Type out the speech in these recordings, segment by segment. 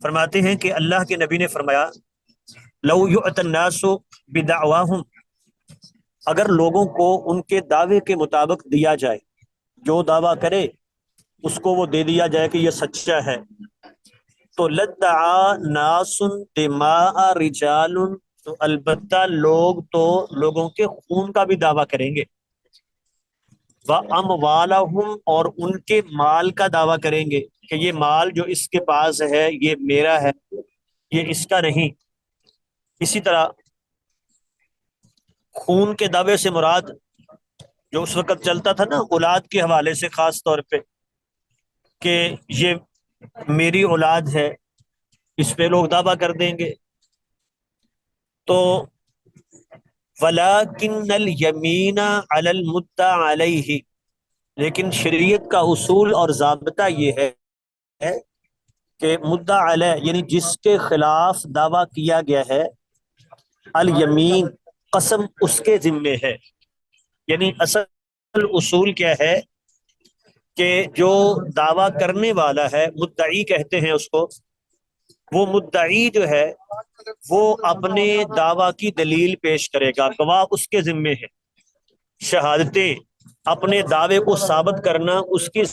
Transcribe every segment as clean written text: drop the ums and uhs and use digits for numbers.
فرماتے ہیں کہ اللہ کے نبی نے فرمایا لو یؤت الناس بدعواہم، اگر لوگوں کو ان کے دعوے کے مطابق دیا جائے، جو دعویٰ کرے اس کو وہ دے دیا جائے کہ یہ سچا ہے، تو لدعا ناس دماء رجال، تو البتہ لوگ تو لوگوں کے خون کا بھی دعویٰ کریں گے، وَأَمْوَالَهُمْ، اور ان کے مال کا دعویٰ کریں گے کہ یہ مال جو اس کے پاس ہے یہ میرا ہے، یہ اس کا نہیں۔ اسی طرح خون کے دعوے سے مراد جو اس وقت چلتا تھا نا اولاد کے حوالے سے، خاص طور پہ کہ یہ میری اولاد ہے، اس پہ لوگ دعویٰ کر دیں گے۔ تو وَلَكِنَّ الْيَمِينَ عَلَى الْمُدَّعَى عَلَيْهِ، لیکن شریعت کا اصول اور ضابطہ یہ ہے کہ مدعا علیہ یعنی جس کے خلاف دعویٰ کیا گیا ہے، الیمین قسم اس کے ذمے ہے۔ یعنی اصل اصول کیا ہے کہ جو دعویٰ کرنے والا ہے، مدعی کہتے ہیں اس کو، وہ مدعی جو ہے وہ اپنے دعویٰ کی دلیل پیش کرے گا، گواہ اس کے ذمے ہے، شہادتیں اپنے دعوے کو ثابت کرنا اس کی،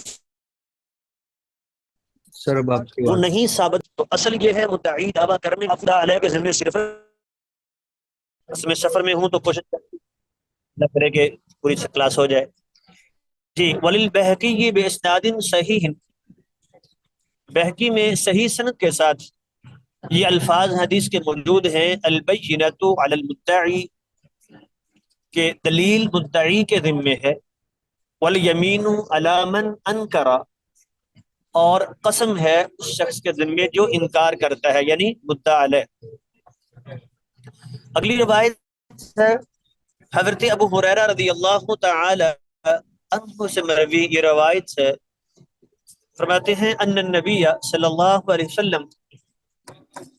سر اب آپ کی وہ بات نہیں ثابت۔ تو اصل یہ ہے مدعی دعویٰ کرنے مدعا علیہ کے ذمے صرف، اس میں سفر میں ہوں تو کوشش نہ کرے کہ پوری کلاس ہو جائے۔ جی، وللبہقی باسناد صحیح، بہقی میں صحیح سند کے ساتھ یہ الفاظ حدیث کے موجود ہیں، البینۃ علی المدعی، کہ دلیل مدعی کے ذمے ہے، والیمین علی من انکر، اور قسم ہے اس شخص کے ذمے جو انکار کرتا ہے، یعنی مدعا علیہ۔ اگلی روایت ہے حضرت ابو ہریرہ رضی اللہ تعالی عنہ سے مروی، یہ روایت ہے، فرماتے ہیں ان النبی صلی اللہ علیہ وسلم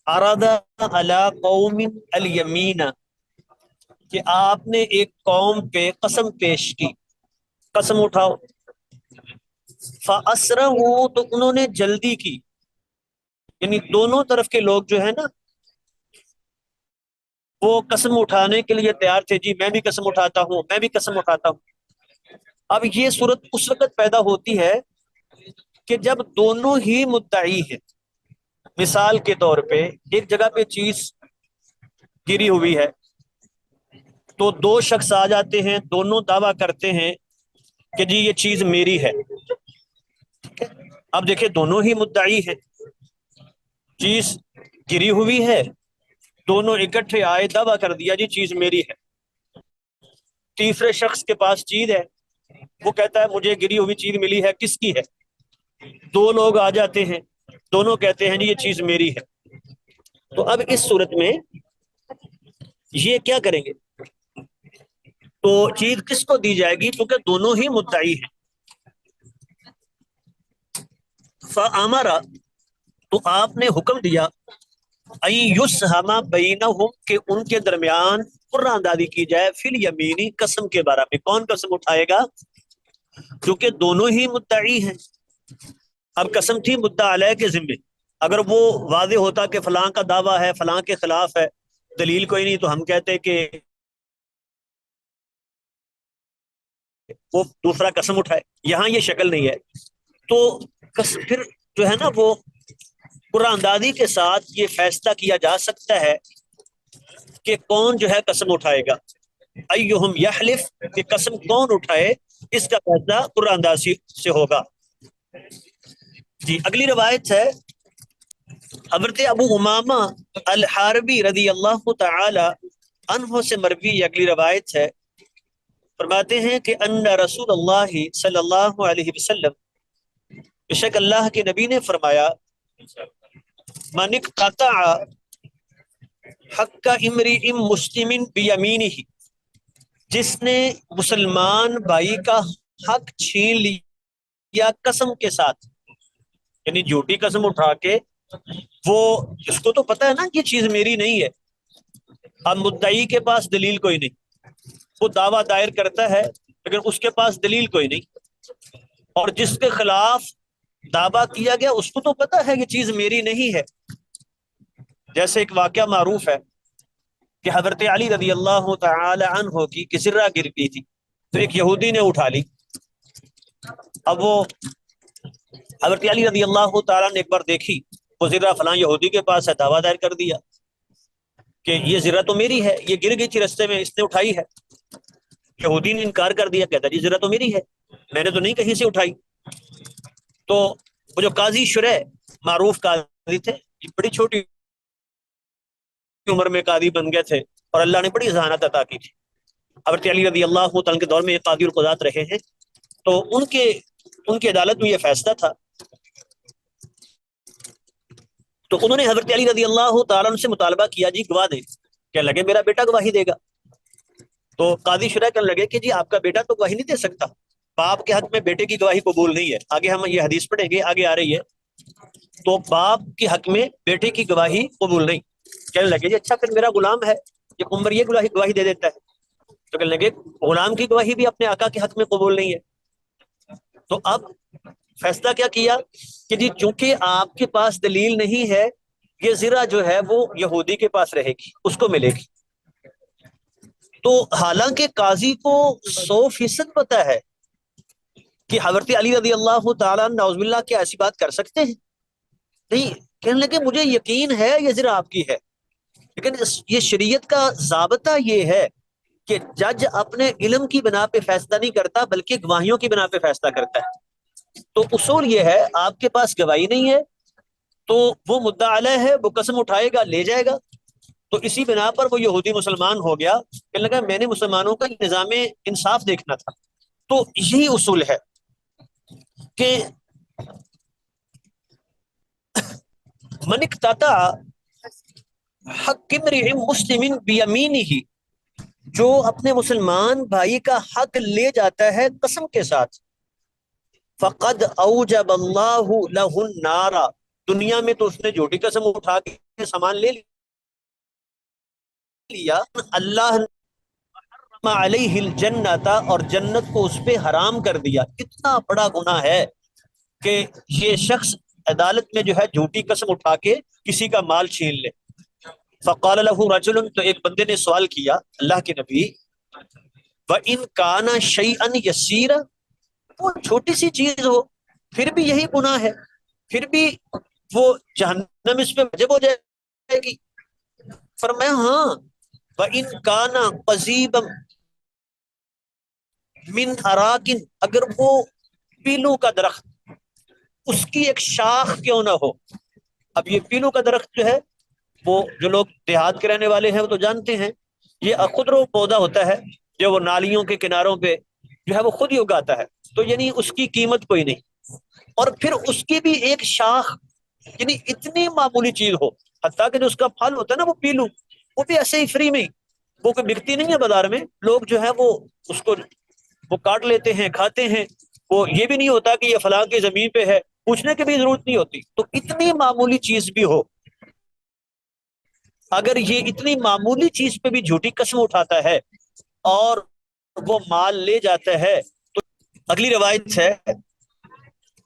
عرض علی قوم الیمین، کہ آپ نے ایک قوم پہ قسم پیش کی، قسم اٹھاؤ، فَأَسْرَعُوا، تو انہوں نے جلدی کی، یعنی دونوں طرف کے لوگ جو ہے نا وہ قسم اٹھانے کے لیے تیار تھے، جی میں بھی قسم اٹھاتا ہوں، میں بھی قسم اٹھاتا ہوں۔ اب یہ صورت اس وقت پیدا ہوتی ہے کہ جب دونوں ہی مدعی ہیں۔ مثال کے طور پہ ایک جگہ پہ چیز گری ہوئی ہے، تو دو شخص آ جاتے ہیں، دونوں دعویٰ کرتے ہیں کہ جی یہ چیز میری ہے۔ اب دیکھیں دونوں ہی مدعی ہیں، چیز گری ہوئی ہے، دونوں اکٹھے آئے دعویٰ کر دیا جی چیز میری ہے۔ تیسرے شخص کے پاس چیز ہے، وہ کہتا ہے مجھے گری ہوئی چیز ملی ہے، کس کی ہے؟ دو لوگ آ جاتے ہیں، دونوں کہتے ہیں جی یہ چیز میری ہے۔ تو اب اس صورت میں یہ کیا کریں گے؟ تو چیز کس کو دی جائے گی؟ کیونکہ دونوں ہی مدعی ہیں۔ فَأَمَرَ، تو آپ نے حکم دیا، اَن يُسْهَمَ بَيْنَهُمْ، کہ ان کے درمیان قرعہ اندازی کی جائے، فی الیمینی، قسم کے بارے میں، کون قسم اٹھائے گا؟ کیونکہ دونوں ہی مدعی ہیں۔ اب قسم تھی مدعا علیہ کے ذمے، اگر وہ واضح ہوتا کہ فلاں کا دعویٰ ہے، فلاں کے خلاف ہے، دلیل کوئی نہیں، تو ہم کہتے کہ وہ دوسرا قسم اٹھائے، یہاں یہ شکل نہیں ہے۔ تو پھر جو ہے نا وہ قرآن اندازی کے ساتھ یہ فیصلہ کیا جا سکتا ہے کہ کون جو ہے قسم اٹھائے گا، ایہم یحلف، کہ قسم کون اٹھائے، اس کا فیصلہ قرآن اندازی سے ہوگا۔ جی، اگلی روایت ہے حضرت ابو امامہ الحاربی رضی اللہ تعالی عنہ سے مروی، اگلی روایت ہے، فرماتے ہیں کہ ان رسول اللہ صلی اللہ علیہ وسلم، بے شک اللہ کے نبی نے فرمایا، من اقتطع حق امرئ مسلم بیمینہ، جس نے مسلمان بھائی کا حق چھین لیا قسم کے ساتھ، یعنی جھوٹی قسم اٹھا کے، وہ اس کو تو پتہ ہے نا یہ چیز میری نہیں ہے، اب مدعی کے پاس دلیل کوئی نہیں، وہ دعویٰ دائر کرتا ہے لیکن اس کے پاس دلیل کوئی نہیں، اور جس کے خلاف دعویٰ کیا گیا اس کو تو پتہ ہے یہ چیز میری نہیں ہے، جیسے ایک واقعہ معروف ہے کہ حضرت علی رضی اللہ تعالی عنہ کی کسرہ گر گئی تھی، تو ایک یہودی نے اٹھا لی. اب وہ حضرت علی رضی اللہ تعالیٰ نے ایک بار دیکھی وہ زرہ فلاں یہودی کے پاس ہے، دعویٰ دائر کر دیا کہ یہ زرہ تو میری ہے، یہ گر گئی تھی رستے میں، اس نے اٹھائی ہے. یہودی نے انکار کر دیا، کہتا جی زرہ تو میری ہے، میں نے تو نہیں کہیں سے اٹھائی. تو وہ جو قاضی شرح معروف قاضی تھے، بڑی چھوٹی عمر میں قاضی بن گئے تھے اور اللہ نے بڑی ذہانت عطا کی تھی. حضرت علی رضی اللہ تعالیٰ کے دور میں قاضی القضات رہے ہیں، تو ان کی عدالت میں یہ فیصلہ تھا. تو انہوں نے حضرت علی رضی اللہ تعالیٰ سے مطالبہ کیا جی گواہ دے، کہنے لگے میرا بیٹا گواہی دے گا. تو قاضی شرح کہنے لگے کہ جی آپ کا بیٹا تو گواہی نہیں دے سکتا، باپ کے حق میں بیٹے کی گواہی قبول نہیں ہے. آگے ہم یہ حدیث پڑھیں گے، آگے آ رہی ہے. تو باپ کے حق میں بیٹے کی گواہی قبول نہیں. کہنے لگے جی اچھا پھر میرا غلام ہے، یہ عمر یہ گواہی دے دیتا ہے. تو کہنے لگے غلام کی گواہی بھی اپنے آقا کے حق میں قبول نہیں ہے. تو اب فیصلہ کیا کیا کہ جی چونکہ آپ کے پاس دلیل نہیں ہے، یہ زرہ جو ہے وہ یہودی کے پاس رہے گی، اس کو ملے گی. تو حالانکہ قاضی کو 100% پتا ہے کہ حضرت علی رضی اللہ تعالیٰ نعوذ باللہ کیا ایسی بات کر سکتے ہیں؟ نہیں. کہنے لگے مجھے یقین ہے یہ زرہ آپ کی ہے، لیکن یہ شریعت کا ضابطہ یہ ہے کہ جج اپنے علم کی بنا پہ فیصلہ نہیں کرتا بلکہ گواہیوں کی بنا پہ فیصلہ کرتا ہے. تو اصول یہ ہے آپ کے پاس گواہی نہیں ہے تو وہ مدعا علیہ ہے، وہ قسم اٹھائے گا، لے جائے گا. تو اسی بنا پر وہ یہودی مسلمان ہو گیا. کہنے لگا میں نے مسلمانوں کا نظام انصاف دیکھنا تھا. تو یہی اصول ہے کہ من اقتطع حق امرئ مسلم بیمینہ، جو اپنے مسلمان بھائی کا حق لے جاتا ہے قسم کے ساتھ، فقد اوجب اللہ لہ النار، دنیا میں تو اس نے جھوٹی قسم اٹھا کے سامان لے لیا، اللہ علیہ الجنت، اور جنت کو اس پہ حرام کر دیا. اتنا بڑا گناہ ہے کہ یہ شخص عدالت میں جو ہے جھوٹی قسم اٹھا کے کسی کا مال چھین لے. فقال له رجل، تو ایک بندے نے سوال کیا اللہ کے نبی، وَإِن كَانَ شَيْئًا يَسِيرًا، وہ چھوٹی سی چیز ہو پھر بھی یہی گناہ ہے، پھر بھی وہ جہنم اس پہ واجب ہو جائے گی؟ فرمایا ہاں. وَإِن كَانَ قَضِيبًا مِنْ أَرَاكٍ، اگر وہ پیلو کا درخت اس کی ایک شاخ کیوں نہ ہو. اب یہ پیلو کا درخت جو ہے، وہ جو لوگ دیہات کے رہنے والے ہیں وہ تو جانتے ہیں، یہ خودرو پودا ہوتا ہے جو وہ نالیوں کے کناروں پہ جو ہے وہ خود ہی اگاتا ہے. تو یعنی اس کی قیمت کوئی نہیں، اور پھر اس کی بھی ایک شاخ، یعنی اتنی معمولی چیز ہو، حتیٰ کہ جو اس کا پھل ہوتا ہے نا وہ پیلو، وہ بھی ایسے ہی فری میں، وہ کوئی بکتی نہیں ہے بازار میں، لوگ جو ہے وہ اس کو وہ کاٹ لیتے ہیں، کھاتے ہیں. وہ یہ بھی نہیں ہوتا کہ یہ فلاں کی زمین پہ ہے، پوچھنے کی بھی ضرورت نہیں ہوتی. تو اتنی معمولی چیز بھی ہو، اگر یہ اتنی معمولی چیز پہ بھی جھوٹی قسم اٹھاتا ہے اور وہ مال لے جاتا ہے. تو اگلی روایت ہے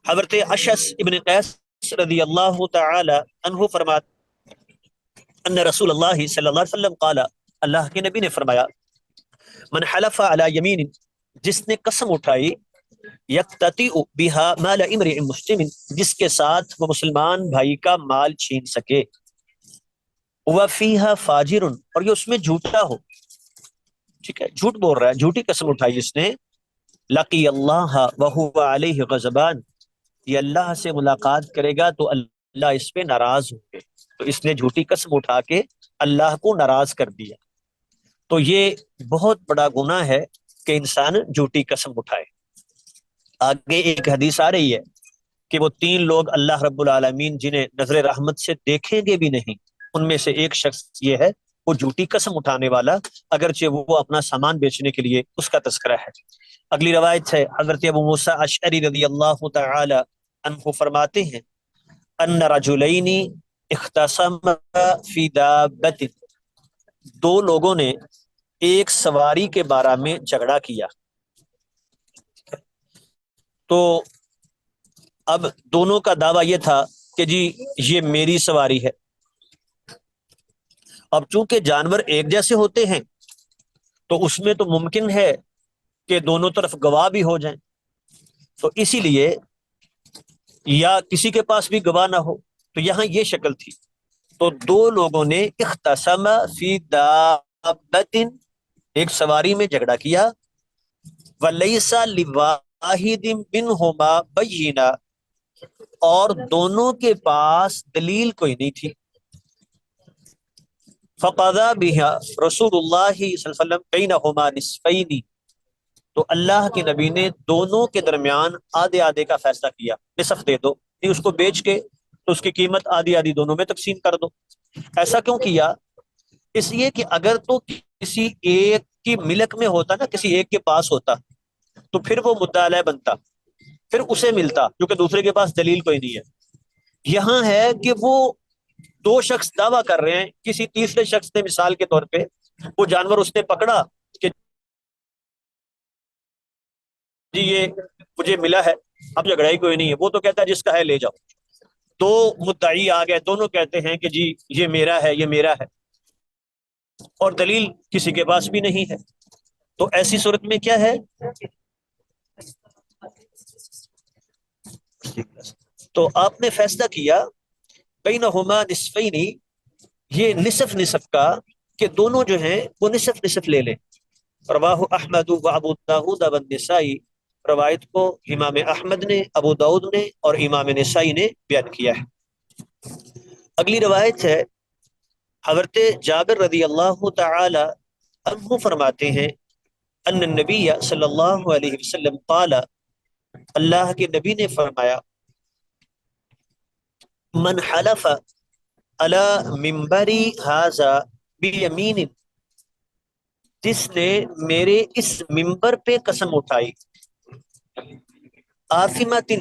حضرت اشعث ابن قیس رضی اللہ تعالی عنہ فرماتے ان رسول اللہ صلی اللہ علیہ وسلم قال، اللہ کے نبی نے فرمایا، من حلف علی یمین، جس نے قسم اٹھائی، یقتطع بها مال امرئ مسلم، جس کے ساتھ وہ مسلمان بھائی کا مال چھین سکے، وفیہا فاجر، اور یہ اس میں جھوٹا ہو، ٹھیک ہے، جھوٹ بول رہا ہے، جھوٹی قسم اٹھائی جس نے، لقی اللہ وہو علیہ غضبان، یہ اللہ سے ملاقات کرے گا تو اللہ اس پہ ناراض ہوں گے. تو اس نے جھوٹی قسم اٹھا کے اللہ کو ناراض کر دیا. تو یہ بہت بڑا گناہ ہے کہ انسان جھوٹی قسم اٹھائے. آگے ایک حدیث آ رہی ہے کہ وہ 3 لوگ اللہ رب العالمین جنہیں نظر رحمت سے دیکھیں گے بھی نہیں، ان میں سے ایک شخص یہ ہے وہ جھوٹی قسم اٹھانے والا، اگرچہ وہ اپنا سامان بیچنے کے لیے اس کا تذکرہ ہے. اگلی روایت ہے حضرت ابو موسیٰ اشعری رضی اللہ تعالی عنہ فرماتے ہیں، ان رجلین اختصما فی دابت، 2 لوگوں نے ایک سواری کے بارے میں جھگڑا کیا. تو اب دونوں کا دعویٰ یہ تھا کہ جی یہ میری سواری ہے. اب چونکہ جانور ایک جیسے ہوتے ہیں تو اس میں تو ممکن ہے کہ دونوں طرف گواہ بھی ہو جائیں، تو اسی لیے یا کسی کے پاس بھی گواہ نہ ہو، تو یہاں یہ شکل تھی، تو دو لوگوں نے اختصم فی دابت، ایک سواری میں جھگڑا کیا، ولیس لواحد منہما بینہ، اور دونوں کے پاس دلیل کوئی نہیں تھی، فقضا بها رسول اللہ صلی اللہ علیہ وسلم بینہما نصفین، تو اللہ کے نبی نے دونوں کے درمیان آدھے آدھے کا فیصلہ کیا، نصف دے دو، نہیں اس کو بیچ کے تو اس کی قیمت آدھی آدھی دونوں میں تقسیم کر دو۔ ایسا کیوں کیا؟ اس لیے کہ اگر تو کسی ایک کی ملک میں ہوتا نا، کسی ایک کے پاس ہوتا، تو پھر وہ مدعا علیہ بنتا، پھر اسے ملتا، کیونکہ دوسرے کے پاس دلیل کوئی نہیں ہے۔ یہاں ہے کہ وہ دو شخص دعویٰ کر رہے ہیں، کسی تیسرے شخص نے مثال کے طور پہ وہ جانور اس نے پکڑا کہ جی یہ مجھے ملا ہے، اب جھگڑا ہی کوئی نہیں ہے، وہ تو کہتا ہے جس کا ہے لے جاؤ، دو مدعی آ گئے، دونوں کہتے ہیں کہ جی یہ میرا ہے، یہ میرا ہے، اور دلیل کسی کے پاس بھی نہیں ہے، تو ایسی صورت میں کیا ہے؟ تو آپ نے فیصلہ کیا بینہما نصفین، یہ نصف نصف کا، کہ دونوں جو ہیں وہ نصف نصف لے لیں۔ رواہ احمد و ابو داود والنسائی، روایت کو امام احمد نے، ابو داود نے اور امام نسائی نے بیان کیا ہے۔ اگلی روایت ہے، حضرت جابر رضی اللہ تعالی عنہ فرماتے ہیں، ان النبی صلی اللہ علیہ وسلم قال، اللہ کے نبی نے فرمایا، من حلف علی منبری ھذا بیمین، جس نے میرے اس منبر پہ قسم اٹھائی، آثمۃ،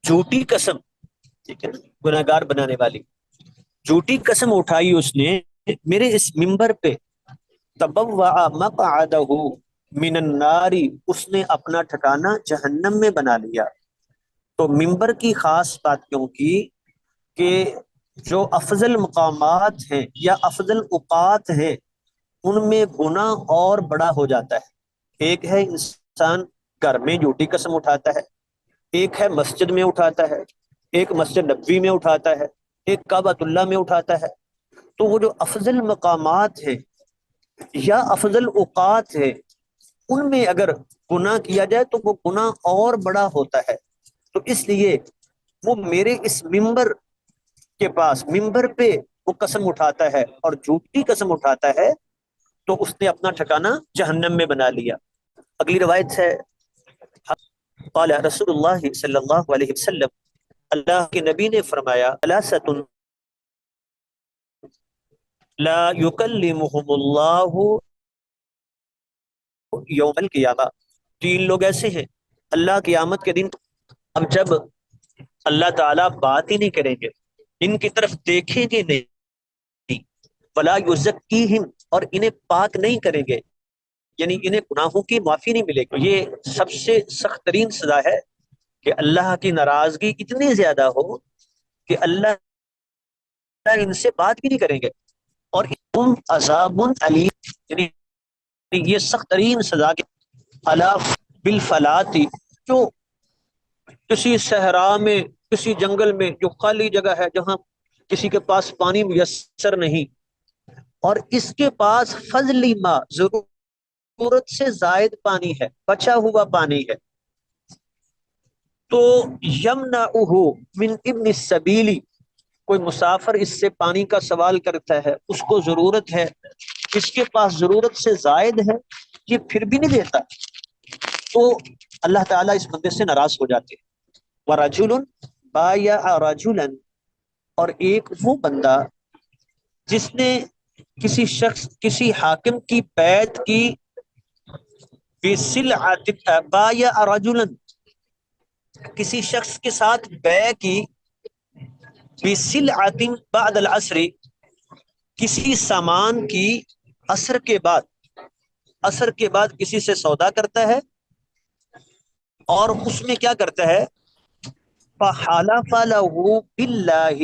جھوٹی قسم، ٹھیک ہے نا، گناہگار بنانے والی، جھوٹی قسم اٹھائی اس نے میرے اس منبر پہ، تبوأ مقعدہ من النار، اس نے اپنا ٹھکانہ جہنم میں بنا لیا۔ تو منبر کی خاص بات کیوں کی کہ جو افضل مقامات ہیں یا افضل اوقات ہیں ان میں گناہ اور بڑا ہو جاتا ہے۔ ایک ہے انسان گھر میں جھوٹی قسم اٹھاتا ہے، ایک ہے مسجد میں اٹھاتا ہے، ایک مسجد نبوی میں اٹھاتا ہے، ایک کعبۃ اللہ میں اٹھاتا ہے، تو وہ جو افضل مقامات ہیں یا افضل اوقات ہے ان میں اگر گناہ کیا جائے تو وہ گناہ اور بڑا ہوتا ہے، تو اس لیے وہ میرے اس منبر کے پاس، منبر پہ وہ قسم اٹھاتا ہے اور جھوٹی قسم اٹھاتا ہے، تو اس نے اپنا ٹھکانہ جہنم میں بنا لیا۔ اگلی روایت ہے، قال رسول اللہ صلی اللہ علیہ وسلم، اللہ کے نبی نے فرمایا، ثلاثۃ لا یکلمہم اللہ یوم القیامہ، تین لوگ ایسے ہیں اللہ قیامت کے دن، اب جب اللہ تعالیٰ بات ہی نہیں کریں گے، ان کی طرف دیکھیں گے نہیں، ولا یزکیہم، اور انہیں پاک نہیں کریں گے، یعنی انہیں گناہوں کی معافی نہیں ملے گی۔ یہ سب سے سخت ترین سزا ہے کہ اللہ کی ناراضگی اتنی زیادہ ہو کہ اللہ ان سے بات بھی نہیں کریں گے، اور تم عذاب علیم، یعنی یہ سخت ترین سزا کے الا بالفلاتی، جو کسی صحرا میں، کسی جنگل میں، جو خالی جگہ ہے جہاں کسی کے پاس پانی میسر نہیں، اور اس کے پاس فضلی ما، ضرورت سے زائد پانی ہے، بچا ہوا پانی ہے، تو یمنعہ من ابن السبیلی، کوئی مسافر اس سے پانی کا سوال کرتا ہے، اس کو ضرورت ہے، اس کے پاس ضرورت سے زائد ہے، یہ پھر بھی نہیں دیتا، تو اللہ تعالیٰ اس بندے سے ناراض ہو جاتے ہیں۔ وَرَجُلٌ بَایَعَ رَجُلًا، اور ایک وہ بندہ جس نے کسی شخص، کسی حاکم کی بیعت کی، بِسِلْعَةٍ، بَایَعَ رَجُلًا، کسی شخص کے ساتھ بیع کی، بِسِلْعَةٍ بعد العصر، کسی سامان کی عصر کے بعد، عصر کے بعد کسی سے سودا کرتا ہے، اور اس میں کیا کرتا ہے، فَحَلَفَ لَهُ بِاللَّهِ،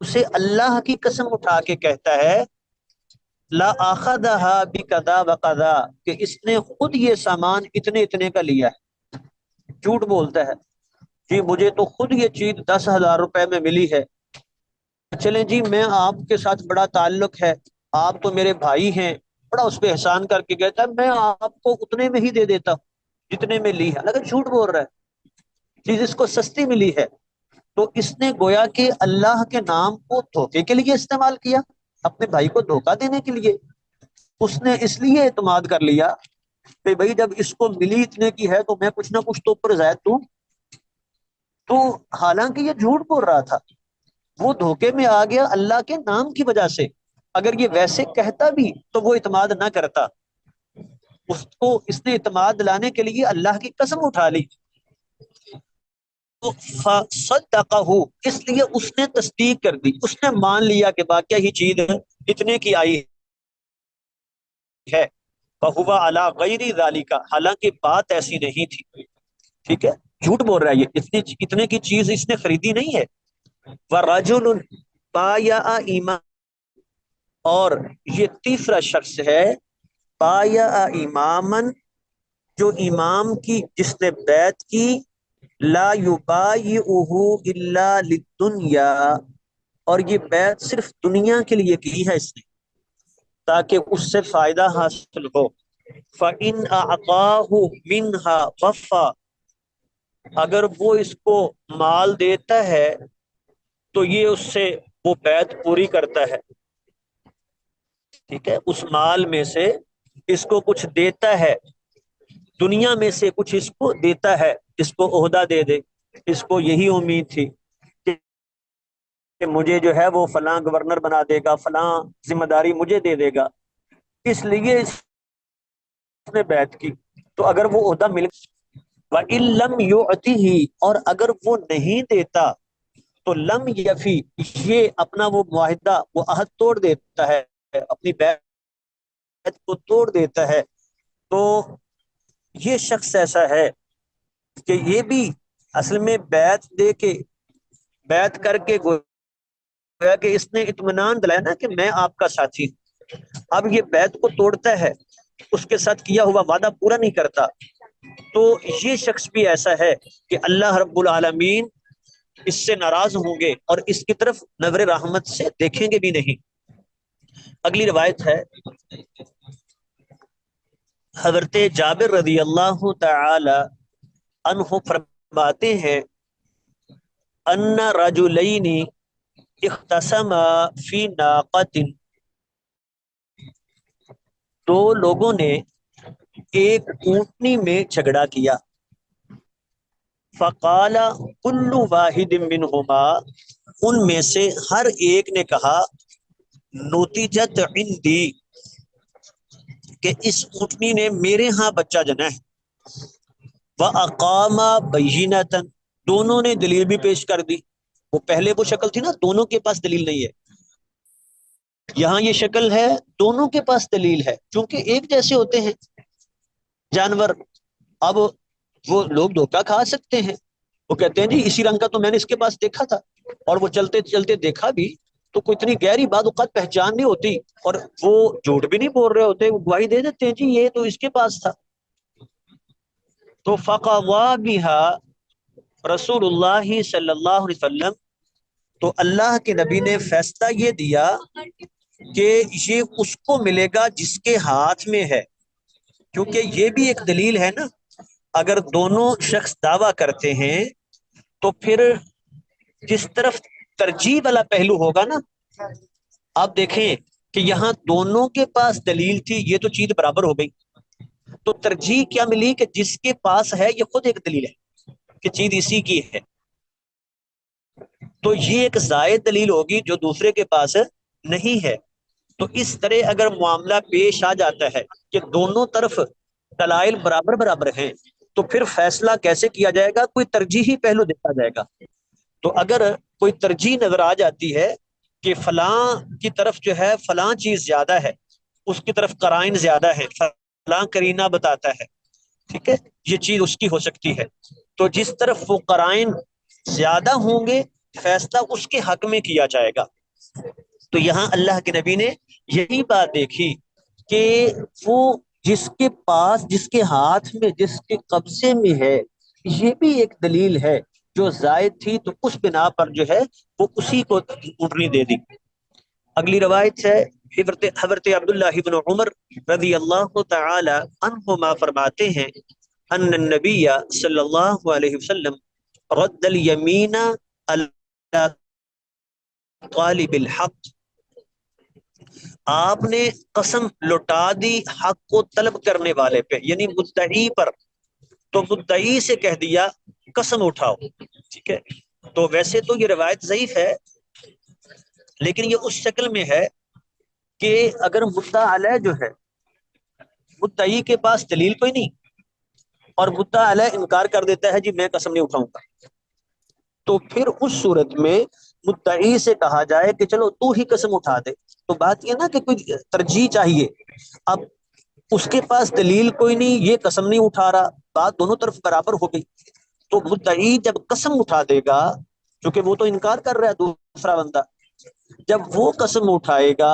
اسے اللہ کی قسم اٹھا کے کہتا ہے لا آخذہا بقضا وقضا، کہ اس نے خود یہ سامان اتنے اتنے کا لیا ہے، جھوٹ بولتا ہے جی مجھے تو خود یہ چیز 10,000 روپے میں ملی ہے، چلیں جی میں آپ کے ساتھ بڑا تعلق ہے، آپ تو میرے بھائی ہیں، بڑا اس پہ احسان کر کے کہتا ہے میں آپ کو اتنے میں ہی دے دیتا ہوں جتنے میں لی ہے، لیکن جھوٹ بول رہا ہے، چیز اس کو سستی ملی ہے۔ تو اس نے گویا کہ اللہ کے نام کو دھوکے کے لیے استعمال کیا، اپنے بھائی کو دھوکہ دینے کے لیے، اس نے اس لیے اعتماد کر لیا کہ بھائی جب اس کو ملی اتنے کی ہے تو میں کچھ نہ کچھ تو اوپر زائد دوں، تو حالانکہ یہ جھوٹ بول رہا تھا، وہ دھوکے میں آ گیا اللہ کے نام کی وجہ سے، اگر یہ ویسے کہتا بھی تو وہ اعتماد نہ کرتا، اس نے اعتماد دلانے کے لیے اللہ کی قسم اٹھا لی، تو فصدقہ، اس لیے اس نے تصدیق کر دی، اس نے مان لیا کہ واقعہ ہی چیز اتنے کی آئی ہے، فہو علی غیر ذالک، حالانکہ بات ایسی نہیں تھی، ٹھیک ہے، جھوٹ بول رہا ہے، یہ اتنے کی چیز اس نے خریدی نہیں ہے۔ ورجل بایا ایمان، اور یہ تیسرا شخص ہے بایا امامن، جو امام کی جس نے بیعت کی، لا یبایعہ الا للدنیا، اور یہ بیعت صرف دنیا کے لیے کی ہے اس نے، تاکہ اس سے فائدہ حاصل ہو۔ فَإِنْ أَعْطَاهُ مِنْهَا وَفَّى، اگر وہ اس کو مال دیتا ہے تو یہ اس سے وہ بیعت پوری کرتا ہے، ٹھیک ہے، اس مال میں سے اس کو کچھ دیتا ہے، دنیا میں سے کچھ اس کو دیتا ہے، اس کو عہدہ دے دے، اس کو یہی امید تھی کہ مجھے جو ہے وہ فلاں گورنر بنا دے گا، فلاں ذمہ داری مجھے دے دے گا، اس لیے اس نے بیعت کی، تو اگر وہ عہدہ مل وَإِن لَّمْ يُعْتِهِ، اور اگر وہ نہیں دیتا تو لم یفی، یہ اپنا وہ معاہدہ وہ عہد توڑ دیتا ہے، اپنی بیعت کو توڑ دیتا ہے، تو یہ شخص ایسا ہے کہ یہ بھی اصل میں بیعت دے کے، بیعت کر کے گویا کہ اس نے اطمینان دلایا نا کہ میں آپ کا ساتھی ہوں، اب یہ بیعت کو توڑتا ہے، اس کے ساتھ کیا ہوا وعدہ پورا نہیں کرتا، تو یہ شخص بھی ایسا ہے کہ اللہ رب العالمین اس سے ناراض ہوں گے اور اس کی طرف نظر رحمت سے دیکھیں گے بھی نہیں۔ اگلی روایت ہے حضرت جابر رضی اللہ تعالی عنہ فرماتے ہیں ان رجلین اختصما فی ناقۃ، دو لوگوں نے ایک اونٹنی میں جھگڑا کیا، فقال کل واحد منہما، ان میں سے ہر ایک نے کہا نتیجت عندی، کہ اس اونٹنی نے میرے ہاں بچہ جنا ہے، وَأَقَامَ بَيِّنَةً، دونوں نے دلیل بھی پیش کر دی، وہ پہلے وہ شکل تھی نا دونوں کے پاس دلیل نہیں ہے، یہاں یہ شکل ہے دونوں کے پاس دلیل ہے، چونکہ ایک جیسے ہوتے ہیں جانور، اب وہ لوگ دھوکہ کھا سکتے ہیں، وہ کہتے ہیں جی اسی رنگ کا تو میں نے اس کے پاس دیکھا تھا، اور وہ چلتے چلتے دیکھا بھی تو کوئی اتنی گہری بعض اوقات پہچان نہیں ہوتی، اور وہ جھوٹ بھی نہیں بول رہے ہوتے، وہ گواہی دے دیتے ہیں جی یہ تو اس کے پاس تھا، تو فقضى بها رسول اللہ صلی اللہ علیہ وسلم، تو اللہ کے نبی نے فیصلہ یہ دیا کہ یہ اس کو ملے گا جس کے ہاتھ میں ہے، کیونکہ یہ بھی ایک دلیل ہے نا، اگر دونوں شخص دعویٰ کرتے ہیں تو پھر جس طرف ترجیح والا پہلو ہوگا نا، آپ دیکھیں کہ یہاں دونوں کے پاس دلیل تھی، یہ تو چیز برابر ہو گئی، تو ترجیح کیا ملی کہ جس کے پاس ہے یہ خود ایک دلیل ہے کہ چیز اسی کی ہے، تو یہ ایک زائد دلیل ہوگی جو دوسرے کے پاس نہیں ہے، تو اس طرح اگر معاملہ پیش آ جاتا ہے کہ دونوں طرف دلائل برابر برابر ہیں تو پھر فیصلہ کیسے کیا جائے گا، کوئی ترجیحی پہلو دیکھا جائے گا، تو اگر کوئی ترجیح نظر آ جاتی ہے کہ فلاں کی طرف جو ہے فلاں چیز زیادہ ہے، اس کی طرف قرائن زیادہ ہے، فلاں کرینہ بتاتا ہے، ٹھیک ہے، یہ چیز اس کی ہو سکتی ہے، تو جس طرف وہ قرائن زیادہ ہوں گے فیصلہ اس کے حق میں کیا جائے گا۔ تو یہاں اللہ کے نبی نے یہی بات دیکھی کہ وہ جس کے پاس، جس کے ہاتھ میں، جس کے قبضے میں ہے، یہ بھی ایک دلیل ہے جو زائد تھی، تو اس بنا پر جو ہے وہ اسی کو اونٹنی دے دی۔ اگلی روایت ہے حضرت عبداللہ بن عمر رضی اللہ تعالی عنہما فرماتے ہیں ان النبی صلی اللہ علیہ وسلم رد الیمین علی طالب الحق، آپ نے قسم لوٹا دی حق کو طلب کرنے والے پہ، یعنی مدعی پر۔ تو مدعی سے کہہ دیا قسم اٹھاؤ، ٹھیک ہے۔ تو ویسے تو یہ روایت ضعیف ہے، لیکن یہ اس شکل میں ہے کہ اگر مدعا علیہ جو ہے، مدعی کے پاس دلیل کوئی نہیں اور مدعا علیہ انکار کر دیتا ہے جی میں قسم نہیں اٹھاؤں گا، تو پھر اس صورت میں مدعی سے کہا جائے کہ چلو تو ہی قسم اٹھا دے۔ تو بات یہ نا کہ کوئی ترجیح چاہیے، اب اس کے پاس دلیل کوئی نہیں، یہ قسم نہیں اٹھا رہا، بات دونوں طرف برابر ہو گئی۔ تو مدعی جب قسم اٹھا دے گا، کیونکہ وہ تو انکار کر رہا ہے دوسرا بندہ، جب وہ قسم اٹھائے گا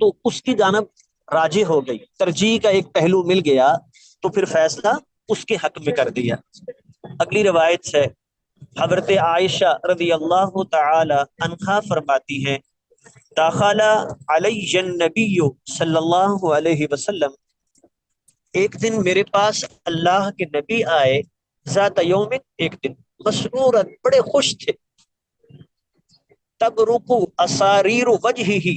تو اس کی جانب راجح ہو گئی، ترجیح کا ایک پہلو مل گیا، تو پھر فیصلہ اس کے حق میں کر دیا۔ اگلی روایت ہے حضرت عائشہ رضی اللہ تعالی عنہا فرماتی ہیں داخل علی النبی صلی اللہ علیہ وسلم، ایک دن میرے پاس اللہ کے نبی آئے، ذات یوم، ایک دن، مسرورا، بڑے خوش تھے، تبرق اساریر وجہہ،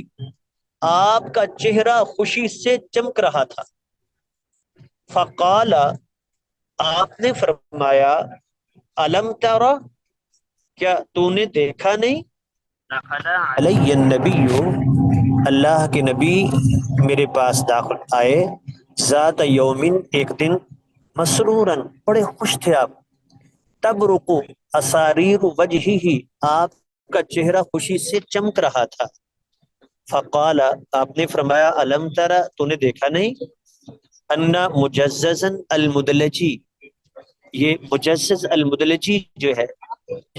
آپ کا چہرہ خوشی سے چمک رہا تھا۔ فقال، آپ نے فرمایا، الم ترى، کیا تو نے دیکھا نہیں، علی النبی، اللہ کے نبی میرے پاس داخل آئے، ذات یومن، ایک دن، مسرورا، بڑے خوش تھے آپ، تبرق اساریر وجہہ، آپ کا چہرہ خوشی سے چمک رہا تھا۔ فقال، آپ نے فرمایا، الم ترى، تو نے دیکھا نہیں، ان مجززا المدلجی، یہ مجزز المدلجی جو ہے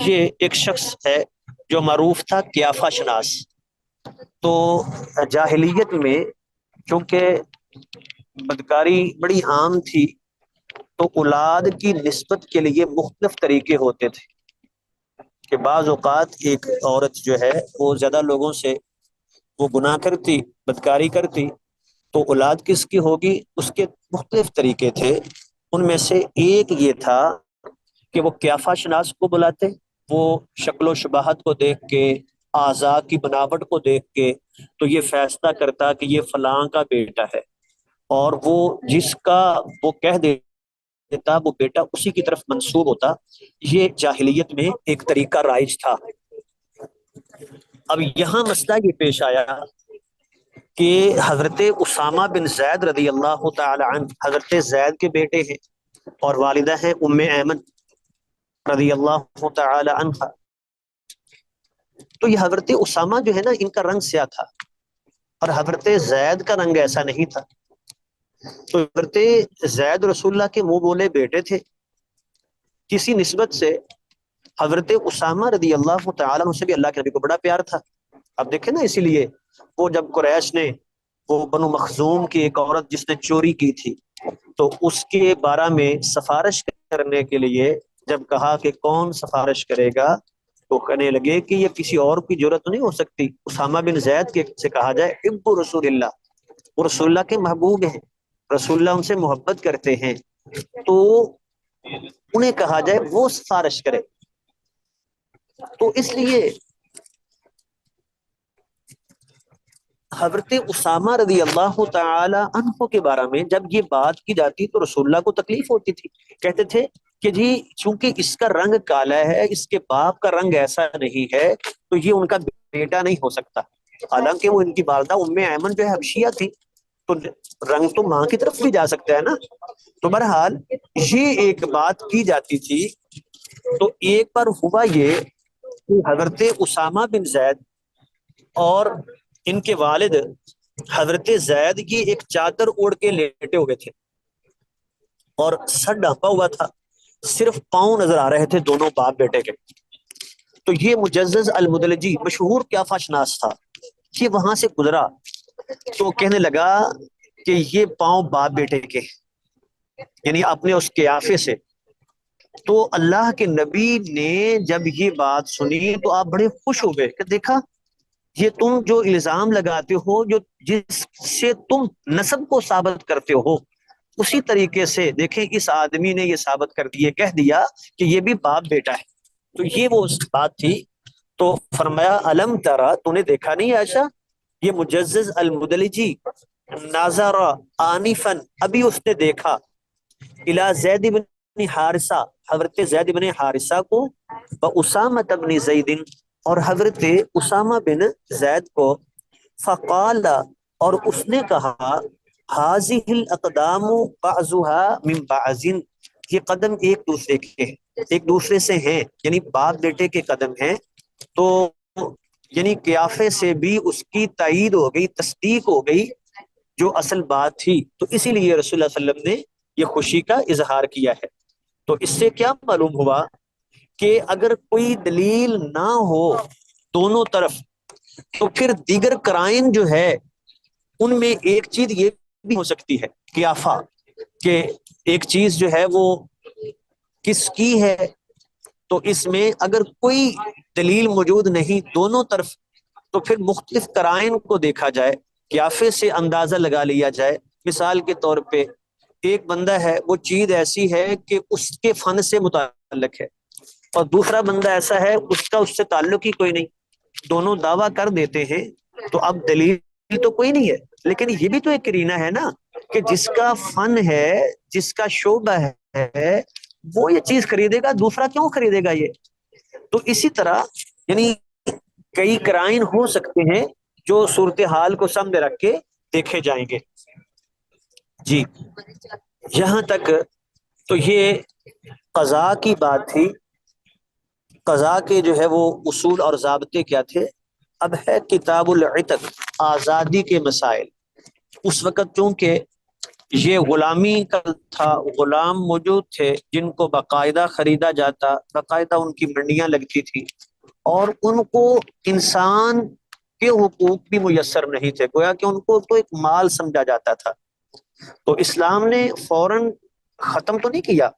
یہ ایک شخص ہے جو معروف تھا قیافہ شناس۔ تو جاہلیت میں چونکہ بدکاری بڑی عام تھی، تو اولاد کی نسبت کے لیے مختلف طریقے ہوتے تھے کہ بعض اوقات ایک عورت جو ہے وہ زیادہ لوگوں سے وہ گناہ کرتی، بدکاری کرتی، تو اولاد کس کی ہوگی، اس کے مختلف طریقے تھے۔ ان میں سے ایک یہ تھا کہ وہ قیافہ شناس کو بلاتے، وہ شکل و شباہت کو دیکھ کے، اعضاء کی بناوٹ کو دیکھ کے تو یہ فیصلہ کرتا کہ یہ فلاں کا بیٹا ہے، اور وہ جس کا وہ کہہ دیتا وہ بیٹا اسی کی طرف منسوب ہوتا۔ یہ جاہلیت میں ایک طریقہ رائج تھا۔ اب یہاں مسئلہ یہ پیش آیا کہ حضرت اسامہ بن زید رضی اللہ تعالی عنہ حضرت زید کے بیٹے ہیں، اور والدہ ہیں ام ایمن رضی اللہ تعالی عنہ۔ تو یہ حضرت اسامہ جو ہے نا، ان کا رنگ سیاہ تھا، اور حضرت زید کا رنگ ایسا نہیں تھا۔ تو حضرت زید رسول اللہ کے منہ بولے بیٹے تھے، کسی نسبت سے حضرت اسامہ رضی اللہ تعالی عنہ سے بھی اللہ کے نبی کو بڑا پیار تھا۔ اب دیکھیں نا، اسی لیے وہ جب قریش نے وہ بنو مخزوم کی ایک عورت جس نے چوری کی تھی، تو اس کے بارے میں سفارش کرنے کے لیے جب کہا کہ کون سفارش کرے گا، تو کہنے لگے کہ یہ کسی اور کی ضرورت نہیں ہو سکتی، اسامہ بن زید کے سے کہا جائے، ابن رسول اللہ، وہ رسول اللہ کے محبوب ہیں، رسول اللہ ان سے محبت کرتے ہیں، تو انہیں کہا جائے وہ سفارش کرے۔ تو اس لیے حضرت اسامہ رضی اللہ تعالی عنہ کے بارے میں جب یہ بات کی جاتی تو رسول اللہ کو تکلیف ہوتی تھی، کہتے تھے کہ جی چونکہ اس کا رنگ کالا ہے، اس کے باپ کا رنگ ایسا نہیں ہے، تو یہ ان کا بیٹا نہیں ہو سکتا۔ حالانکہ وہ ان کی والدہ ام ایمن جو ہے حبشیہ تھی، تو رنگ تو ماں کی طرف بھی جا سکتا ہے نا۔ تو بہرحال یہ ایک بات کی جاتی تھی۔ تو ایک بار ہوا یہ کہ حضرت اسامہ بن زید اور ان کے والد حضرت زید کی ایک چادر اوڑھ کے لیٹے ہوئے تھے، اور سر ڈھانپا ہوا تھا، صرف پاؤں نظر آ رہے تھے دونوں باپ بیٹے کے۔ تو یہ مجزز المدلجی مشہور قیافہ شناس تھا، یہ وہاں سے گزرا تو کہنے لگا کہ یہ پاؤں باپ بیٹے کے، یعنی اپنے اس قیافے سے۔ تو اللہ کے نبی نے جب یہ بات سنی تو آپ بڑے خوش ہو گئے کہ دیکھا یہ تم جو الزام لگاتے ہو، جو جس سے تم نسب کو ثابت کرتے ہو، اسی طریقے سے دیکھیں اس آدمی نے یہ ثابت کر دیے، کہہ دیا کہ یہ بھی باپ بیٹا ہے۔ تو یہ وہ بات تھی۔ تو فرمایا علم ترا، تو نے دیکھا نہیں عائشہ، یہ مجزز المدلجی ناظر آنفن، ابھی اس نے دیکھا، الی زید بن حارثہ، حضرت زید بن حارثہ کو، و اسامہ بن زید، اور حضرت اسامہ بن زید کو، فقال، اور اس نے کہا، حاضی الاقدام بعضها من بعض، یہ قدم ایک دوسرے کے، ایک دوسرے سے ہیں، یعنی باپ بیٹے کے قدم ہیں۔ تو یعنی قیافے سے بھی اس کی تائید ہو گئی، تصدیق ہو گئی جو اصل بات تھی۔ تو اسی لیے رسول اللہ صلی اللہ علیہ وسلم نے یہ خوشی کا اظہار کیا ہے۔ تو اس سے کیا معلوم ہوا کہ اگر کوئی دلیل نہ ہو دونوں طرف، تو پھر دیگر قرائن جو ہے ان میں ایک چیز یہ بھی ہو سکتی ہے قیافہ، کہ ایک چیز جو ہے وہ کس کی ہے، تو اس میں اگر کوئی دلیل موجود نہیں دونوں طرف، تو پھر مختلف قرائن کو دیکھا جائے، قیافے سے اندازہ لگا لیا جائے۔ مثال کے طور پہ ایک بندہ ہے، وہ چیز ایسی ہے کہ اس کے فن سے متعلق ہے، اور دوسرا بندہ ایسا ہے اس کا اس سے تعلق ہی کوئی نہیں، دونوں دعویٰ کر دیتے ہیں، تو اب دلیل تو کوئی نہیں ہے، لیکن یہ بھی تو ایک کرینہ ہے نا کہ جس کا فن ہے، جس کا شعبہ ہے، وہ یہ چیز خریدے گا، دوسرا کیوں خریدے گا یہ؟ تو اسی طرح یعنی کئی قرائن ہو سکتے ہیں جو صورتحال کو سامنے رکھ کے دیکھے جائیں گے۔ جی یہاں تک تو یہ قضاء کی بات تھی، قضاء کے جو ہے وہ اصول اور ضابطے کیا تھے۔ اب ہے کتاب العتق، آزادی کے مسائل۔ اس وقت چونکہ یہ غلامی کا تھا، غلام موجود تھے جن کو باقاعدہ خریدا جاتا، باقاعدہ ان کی منڈیاں لگتی تھی، اور ان کو انسان کے حقوق بھی میسر نہیں تھے، گویا کہ ان کو تو ایک مال سمجھا جاتا تھا۔ تو اسلام نے فوراً ختم تو نہیں کیا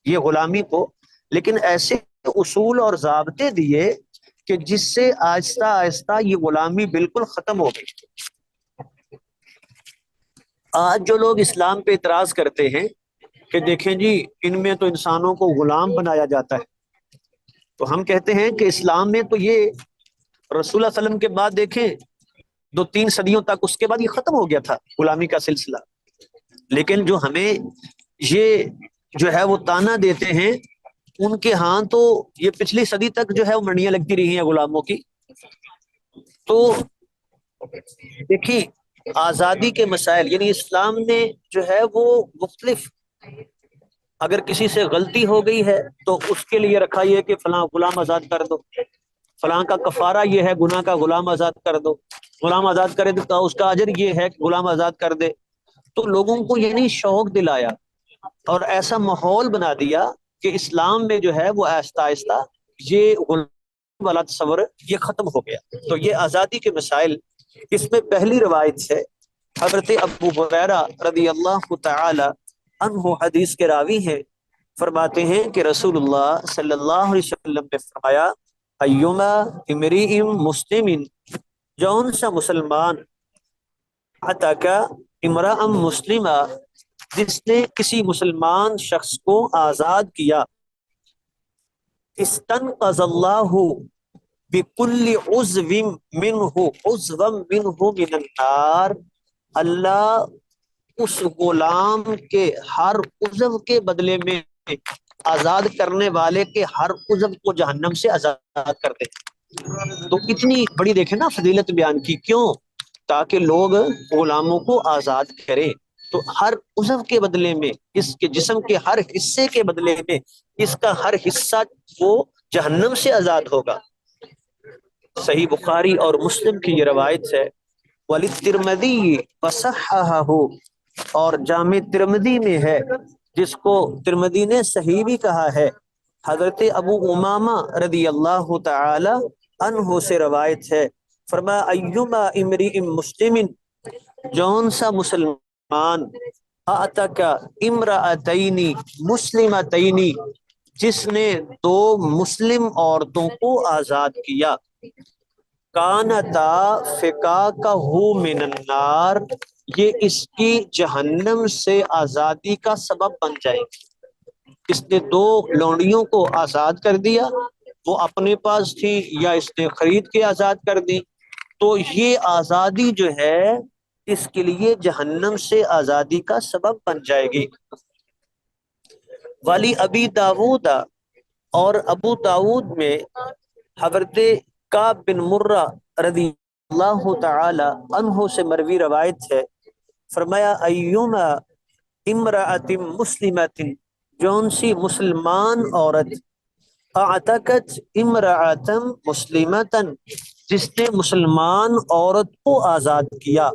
یہ غلامی کو، لیکن ایسے اصول اور ضابطے دیے کہ جس سے آہستہ آہستہ یہ غلامی بالکل ختم ہو گئی۔ آج جو لوگ اسلام پہ اعتراض کرتے ہیں کہ دیکھیں جی ان میں تو انسانوں کو غلام بنایا جاتا ہے، تو ہم کہتے ہیں کہ اسلام میں تو یہ رسول اللہ صلی اللہ علیہ وسلم کے بعد دیکھیں 2-3 صدیوں تک اس کے بعد یہ ختم ہو گیا تھا غلامی کا سلسلہ، لیکن جو ہمیں یہ جو ہے وہ تانا دیتے ہیں ان کے ہاں تو یہ پچھلی صدی تک جو ہے وہ منڈیاں لگتی رہی ہیں غلاموں کی۔ تو دیکھیں آزادی کے مسائل، یعنی اسلام نے جو ہے وہ مختلف، اگر کسی سے غلطی ہو گئی ہے تو اس کے لیے رکھا یہ کہ فلاں غلام آزاد کر دو، فلاں کا کفارہ یہ ہے گناہ کا، غلام آزاد کر دو، غلام آزاد کرے تو اس کا اجر یہ ہے کہ غلام آزاد کر دے۔ تو لوگوں کو یعنی شوق دلایا اور ایسا ماحول بنا دیا کہ اسلام میں جو ہے وہ آہستہ آہستہ یہ غلام والا تصور یہ ختم ہو گیا۔ تو یہ آزادی کے مسائل، اس میں پہلی روایت سے حضرت ابو ہریرہ رضی اللہ تعالی عنہ حدیث کے راوی ہیں، فرماتے ہیں کہ رسول اللہ صلی اللہ علیہ وسلم نے فرمایا، ایما امریء مسلم، جون سا مسلمان، اتاکا امرأ مسلمہ، جس نے کسی مسلمان شخص کو آزاد کیا، استنقذ اللہ بکل عضو منہ عضوا منہ من النار، اللہ اس غلام کے ہر عضو کے بدلے میں آزاد کرنے والے کے ہر عضو کو جہنم سے آزاد کر دے۔ تو اتنی بڑی دیکھیں نا فضیلت بیان کی، کیوں؟ تاکہ لوگ غلاموں کو آزاد کریں، تو ہر عضو کے بدلے میں، اس کے جسم کے ہر حصے کے بدلے میں اس کا ہر حصہ وہ جہنم سے آزاد ہوگا۔ صحیح بخاری اور مسلم کی یہ روایت ہے۔ وَلِلتِّرْمِذِيِّ وَصَحَّحَهُ، اور جامع ترمذی میں ہے جس کو ترمذی نے صحیح بھی کہا ہے، حضرت ابو امامہ رضی اللہ تعالی عنہ سے روایت ہے، فرمایا ایما امری مسلم، جون سا مسلمان اعتق امرأتین مسلمتین، جس نے دو مسلم عورتوں کو آزاد کیا، کانتا فکاکہ من النار، یہ اس کی جہنم سے آزادی کا سبب بن جائے گی۔ اس نے دو لونڈیوں کو آزاد کر دیا، وہ اپنے پاس تھی یا اس نے خرید کے آزاد کر دی، تو یہ آزادی جو ہے اس کے لیے جہنم سے آزادی کا سبب بن جائے گی۔ والی ابی داود، اور ابو داود میں حضرت کعب بن مرہ رضی اللہ تعالی عنہ سے مروی روایت ہے، فرمایا ایما امرأت مسلمت، جون سی مسلمان عورت اعتقت امرأۃ مسلمۃ، جس نے مسلمان عورت کو آزاد کیا،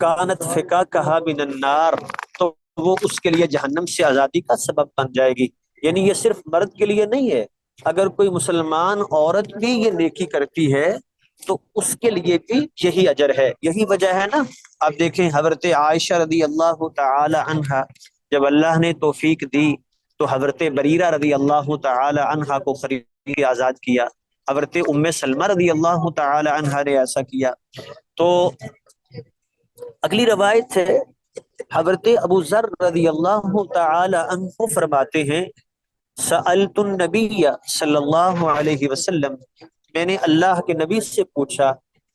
کانت فکاکہا من النار، تو وہ اس کے لیے جہنم سے آزادی کا سبب بن جائے گی۔ یعنی یہ صرف مرد کے لیے نہیں ہے، اگر کوئی مسلمان عورت بھی یہ نیکی کرتی ہے تو اس کے لیے بھی یہی اجر ہے۔ یہی وجہ ہے نا، آپ دیکھیں حضرت عائشہ رضی اللہ تعالی عنہا، جب اللہ نے توفیق دی تو حضرت بریرہ رضی اللہ تعالی عنہا کو خرید کے آزاد کیا، حضرت ام سلمہ رضی اللہ تعالی عنہا نے ایسا کیا۔ تو اگلی روایت ہے، حضرت ابو ذر رضی اللہ تعالی عنہ فرماتے ہیں، سألت النبی صلی اللہ علیہ وسلم، میں نے اللہ کے نبی سے پوچھا،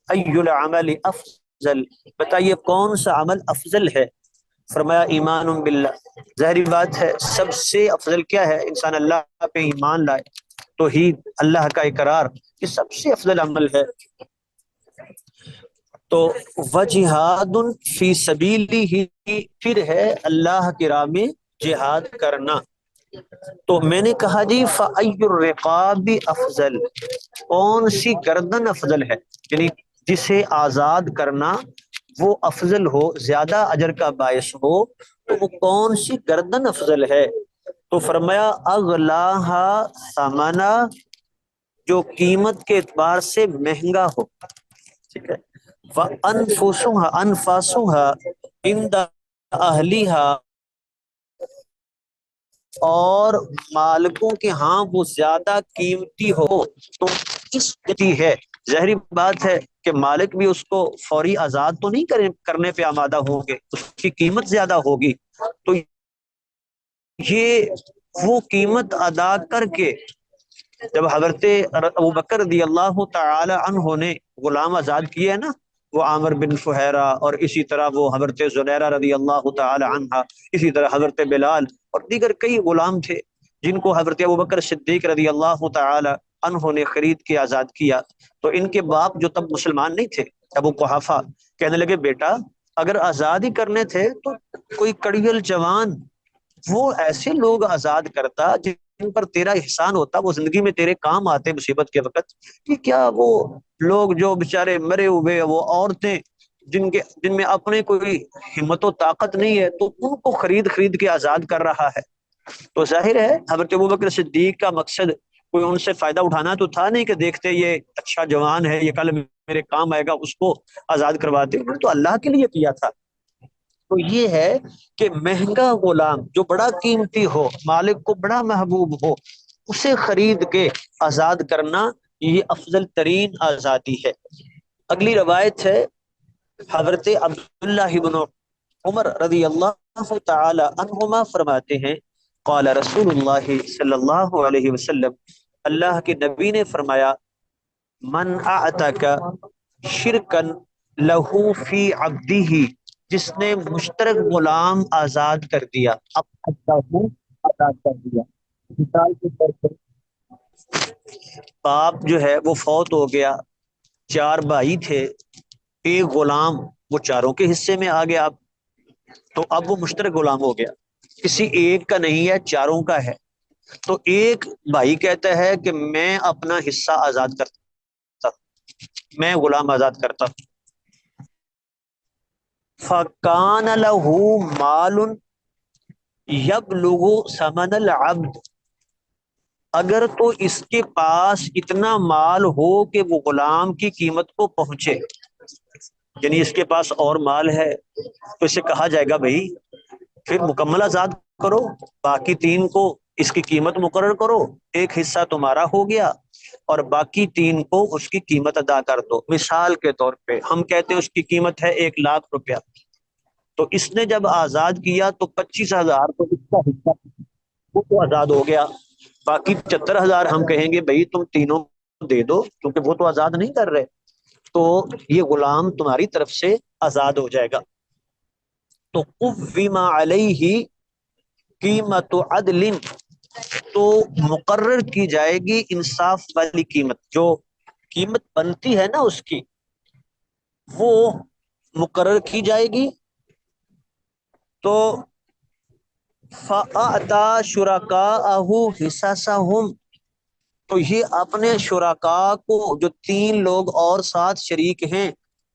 ای العمل افضل، بتائیے کون سا عمل افضل ہے؟ فرمایا ایمان باللہ، ظاہری بات ہے سب سے افضل کیا ہے؟ انسان اللہ پہ ایمان لائے، توحید، اللہ کا اقرار، یہ سب سے افضل عمل ہے۔ تو وجہاد فی سبیلہ، پھر ہے اللہ کی راہ میں جہاد کرنا۔ تو میں نے کہا جی فَأَيُّ الرِّقَابِ افضل، کون سی گردن افضل ہے؟ یعنی جسے آزاد کرنا وہ افضل ہو، زیادہ اجر کا باعث ہو، تو وہ کون سی گردن افضل ہے؟ تو فرمایا اغلاہا ثمنا، جو قیمت کے اعتبار سے مہنگا ہو، ٹھیک ہے، وَأَنفُسُهَا أَنفَاسُهَا عِنْدَ أَهْلِهَا، اور مالکوں کے ہاں وہ زیادہ قیمتی ہو، تو اس کی ہے، ظاہری بات ہے کہ مالک بھی اس کو فوری آزاد تو نہیں کرنے پہ آمادہ ہوں گے، اس کی قیمت زیادہ ہوگی، تو یہ وہ قیمت ادا کر کے، جب حضرت ابو بکر رضی اللہ تعالی عنہ نے غلام آزاد کیے نا، وہ عامر بن فہیرہ، اور اسی طرح وہ حضرت زنیرہ رضی اللہ تعالی عنہ، اسی طرح حضرت بلال اور دیگر کئی غلام تھے جن کو حضرت ابو بکر صدیق رضی اللہ تعالی عنہ نے خرید کے آزاد کیا۔ تو ان کے باپ جو تب مسلمان نہیں تھے، ابو قحافہ، کہنے لگے بیٹا اگر آزاد ہی کرنے تھے تو کوئی کڑیل جوان، وہ ایسے لوگ آزاد کرتا جن پر تیرا احسان ہوتا، وہ زندگی میں تیرے کام آتے مصیبت کے وقت، کہ کیا وہ لوگ جو بےچارے مرے ہوئے، وہ عورتیں جن میں اپنے کوئی ہمت و طاقت نہیں ہے، تو ان کو خرید کے آزاد کر رہا ہے۔ تو ظاہر ہے حضرت ابوبکر صدیق کا مقصد کوئی ان سے فائدہ اٹھانا تو تھا نہیں کہ دیکھتے یہ اچھا جوان ہے، یہ کل میرے کام آئے گا، اس کو آزاد کرواتے، انہوں نے تو اللہ کے لیے کیا تھا۔ تو یہ ہے کہ مہنگا غلام جو بڑا قیمتی ہو، مالک کو بڑا محبوب ہو، اسے خرید کے آزاد کرنا یہ افضل ترین آزادی ہے۔ اگلی روایت ہے، حضرت عبداللہ بن عمر رضی اللہ تعالی عنہما فرماتے ہیں، قال رسول اللہ صلی اللہ علیہ وسلم، اللہ کے نبی نے فرمایا، من اعتق شرکن لہو فی عبدہ، جس نے مشترک غلام آزاد کر دیا، آزاد کر دیا، مثال کے طور پر باپ جو ہے وہ فوت ہو گیا، چار بھائی تھے، ایک غلام وہ چاروں کے حصے میں آ گیا، اب تو اب وہ مشترک غلام ہو گیا، کسی ایک کا نہیں ہے، چاروں کا ہے۔ تو ایک بھائی کہتا ہے کہ میں اپنا حصہ آزاد کرتا، میں غلام آزاد کرتا، فَكَانَ لَهُ مَالٌ يَبْلُغُ ثَمَنَ الْعَبْدِ، اگر تو اس کے پاس اتنا مال ہو کہ وہ غلام کی قیمت کو پہنچے، یعنی اس کے پاس اور مال ہے، تو اسے کہا جائے گا بھائی پھر مکمل آزاد کرو، باقی تین کو اس کی قیمت مقرر کرو، ایک حصہ تمہارا ہو گیا اور باقی تین کو اس کی قیمت ادا کر دو۔ مثال کے طور پہ ہم کہتے ہیں اس کی قیمت ہے 1,00,000 روپیہ، تو اس نے جب آزاد کیا تو 25,000 تو اس کا حصہ وہ تو آزاد ہو گیا، باقی 75,000 ہم کہیں گے بھائی تم تینوں دے دو، کیونکہ وہ تو آزاد نہیں کر رہے، تو یہ غلام تمہاری طرف سے آزاد ہو جائے گا۔ تو قوّم علیہ قیمت عدل، تو مقرر کی جائے گی انصاف والی قیمت، جو قیمت بنتی ہے نا اس کی وہ مقرر کی جائے گی۔ تو فَأَعْطَى شُرَكَاءَهُ حِصَصَهُمْ، تو یہ اپنے شرکاء کو، جو تین لوگ اور ساتھ شریک ہیں،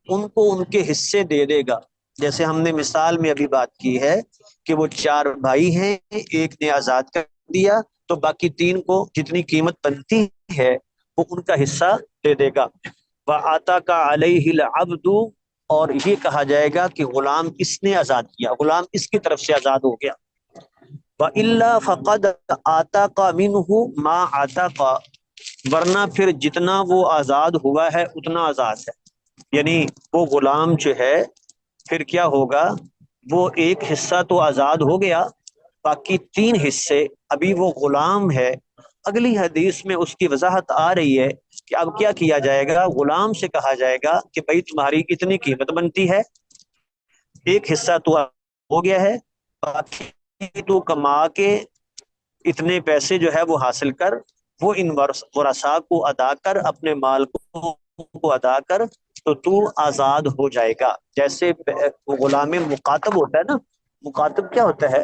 ان کو ان کے حصے دے دے گا۔ جیسے ہم نے مثال میں ابھی بات کی ہے کہ وہ 4 بھائی ہیں، ایک نے آزاد کر دیا تو باقی تین کو جتنی قیمت بنتی ہے وہ ان کا حصہ دے دے گا۔ وَآتَاكَ عَلَيْهِ الْعَبْدُ، اور یہ کہا جائے گا کہ غلام کس نے آزاد کیا، غلام اس کی طرف سے آزاد ہو گیا۔ وَإِلَّا فَقَدْ آتَاكَ مِنْهُ مَا آتَاكَ، ورنہ پھر جتنا وہ آزاد ہوا ہے اتنا آزاد ہے، یعنی وہ غلام جو ہے پھر کیا ہوگا، وہ ایک حصہ تو آزاد ہو گیا، باقی 3 حصے ابھی وہ غلام ہے۔ اگلی حدیث میں اس کی وضاحت آ رہی ہے کہ اب کیا کیا جائے گا، غلام سے کہا جائے گا کہ بھائی تمہاری اتنی قیمت بنتی ہے، ایک حصہ تو ہو گیا ہے، باقی تو کما کے اتنے پیسے جو ہے وہ حاصل کر، وہ ان ورثاء کو ادا کر، اپنے مال کو ادا کر، تو آزاد ہو جائے گا۔ جیسے غلام مکاتب ہوتا ہے نا، مکاتب کیا ہوتا ہے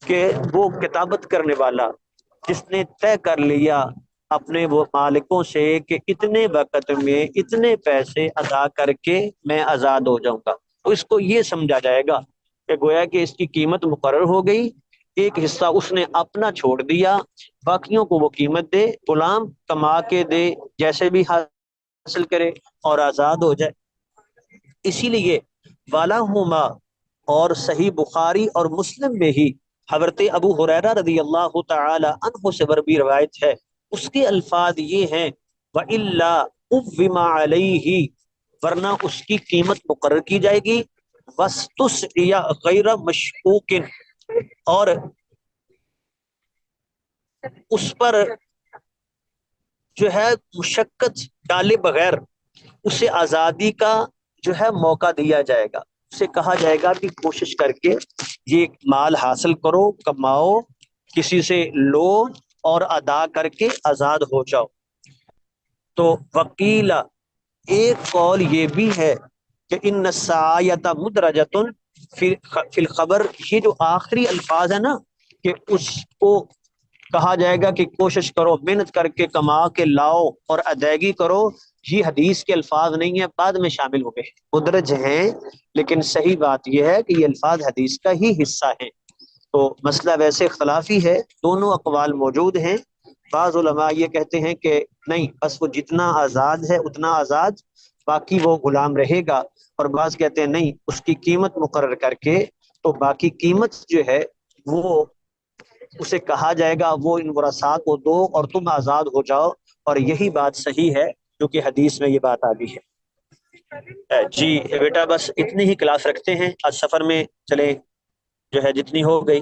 کہ وہ کتابت کرنے والا، جس نے طے کر لیا اپنے وہ مالکوں سے کہ اتنے وقت میں اتنے پیسے ادا کر کے میں آزاد ہو جاؤں گا، تو اس کو یہ سمجھا جائے گا کہ گویا کہ اس کی قیمت مقرر ہو گئی، ایک حصہ اس نے اپنا چھوڑ دیا، باقیوں کو وہ قیمت دے، غلام کما کے دے، جیسے بھی حاصل کرے اور آزاد ہو جائے۔ اسی لیے والا ہما، اور صحیح بخاری اور مسلم میں ہی حضرت ابو ہریرہ رضی اللہ تعالی عنہ سے بھی روایت ہے، اس کے الفاظ یہ ہیں وَإِلَّا قُوِّمَ عَلَيْهِ، ورنہ اس کی قیمت مقرر کی جائے گی، وَاسْتُسْعِيَ غَيْرَ مَشْکُوکٍ، اور اس پر جو ہے مشقت ڈالے بغیر اسے آزادی کا جو ہے موقع دیا جائے گا، اسے کہا جائے گا کہ کوشش کر کے یہ مال حاصل کرو، کماؤ، کسی سے لو اور ادا کر کے آزاد ہو جاؤ۔ تو وکیلا، ایک قول یہ بھی ہے کہ ان السعایۃ مدرجۃ فی الخبر، یہ جو آخری الفاظ ہے نا کہ اس کو کہا جائے گا کہ کوشش کرو، محنت کر کے کما کے لاؤ اور ادائیگی کرو، یہ حدیث کے الفاظ نہیں ہیں، بعد میں شامل ہو گئے، مدرج ہیں، لیکن صحیح بات یہ ہے کہ یہ الفاظ حدیث کا ہی حصہ ہیں۔ تو مسئلہ ویسے خلافی ہے، دونوں اقوال موجود ہیں۔ بعض علماء یہ کہتے ہیں کہ نہیں، بس وہ جتنا آزاد ہے اتنا آزاد، باقی وہ غلام رہے گا، اور بعض کہتے ہیں نہیں، اس کی قیمت مقرر کر کے تو باقی قیمت جو ہے وہ اسے کہا جائے گا وہ ان ورثاء کو دو اور تم آزاد ہو جاؤ، اور یہی بات صحیح ہے کیونکہ حدیث میں یہ بات آ گئی ہے۔ جی بیٹا بس اتنی ہی کلاس رکھتے ہیں آج، سفر میں چلے جو ہے جتنی ہو گئی